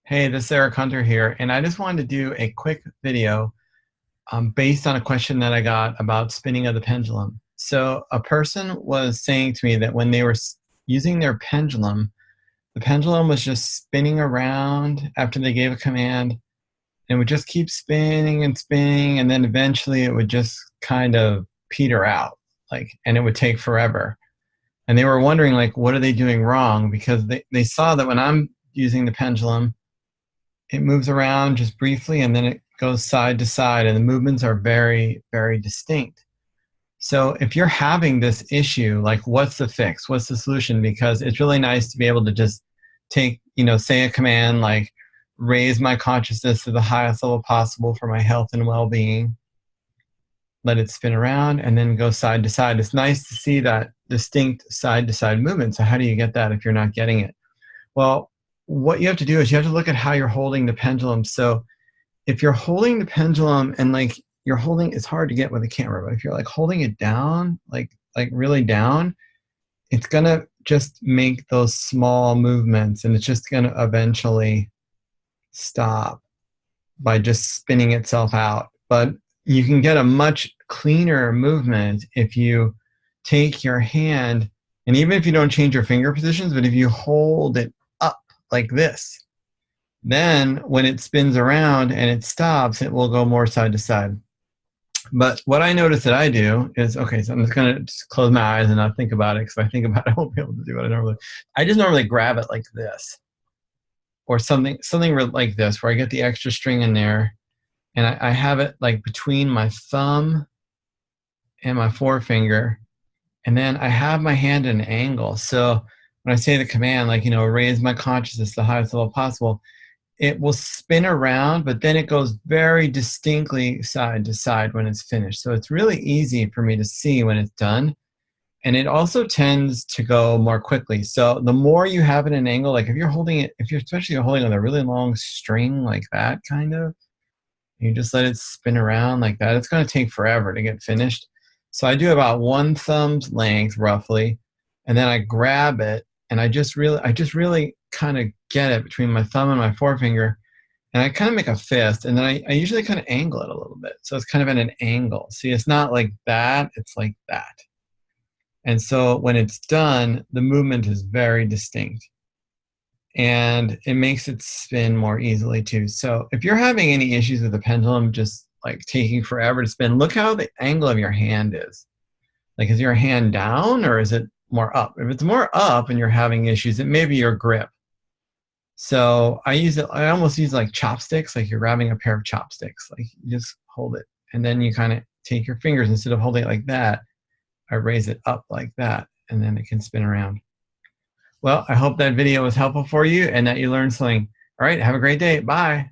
Hey, this is Erich Hunter here, and I just wanted to do a quick video based on a question that I got about spinning of the pendulum. So a person was saying to me that when they were using their pendulum, the pendulum was just spinning around after they gave a command, and it would just keep spinning and spinning, and then eventually it would just kind of peter out, and it would take forever. And they were wondering, what are they doing wrong? Because they saw that when I'm using the pendulum, it moves around just briefly and then it goes side to side, and the movements are very, very distinct. So if you're having this issue, what's the fix? What's the solution? Because it's really nice to be able to just take, say a command like raise my consciousness to the highest level possible for my health and well-being. Let it spin around and then go side to side. It's nice to see that distinct side to side movement. So how do you get that if you're not getting it? Well, what you have to do is you have to look at how you're holding the pendulum. So if you're holding the pendulum and you're holding, it's hard to get with a camera, but if you're holding it down, like really down, it's gonna just make those small movements, and it's just gonna eventually stop by just spinning itself out. But you can get a much cleaner movement if you take your hand, and even if you don't change your finger positions, but if you hold it up like this, then when it spins around and it stops, it will go more side to side. But what I notice that I do is, okay, so I'm just going to just close my eyes and not think about it, because if I think about it, I won't be able to do what I normally do. I just normally grab it like this, or something like this, where I get the extra string in there, and I have it between my thumb and my forefinger, and then I have my hand at an angle. So when I say the command, raise my consciousness to the highest level possible, it will spin around, but then it goes very distinctly side to side when it's finished. So it's really easy for me to see when it's done. And it also tends to go more quickly. So the more you have it at an angle, if you're holding it, especially holding on a really long string like that, you just let it spin around like that, it's going to take forever to get finished. So I do about one thumb's length roughly, and then I grab it, and I just really kind of get it between my thumb and my forefinger, and I kind of make a fist, and then I usually kind of angle it a little bit. So it's kind of at an angle. See, it's not like that, it's like that. And so when it's done, the movement is very distinct, and it makes it spin more easily too. So if you're having any issues with the pendulum just taking forever to spin, look how the angle of your hand is. Is your hand down, or is it more up? If it's more up and you're having issues, it may be your grip. So I almost use chopsticks, like you're grabbing a pair of chopsticks. You just hold it, and then you kind of take your fingers, instead of holding it like that, I raise it up like that, and then it can spin around. Well, I hope that video was helpful for you and that you learned something. All right, have a great day. Bye.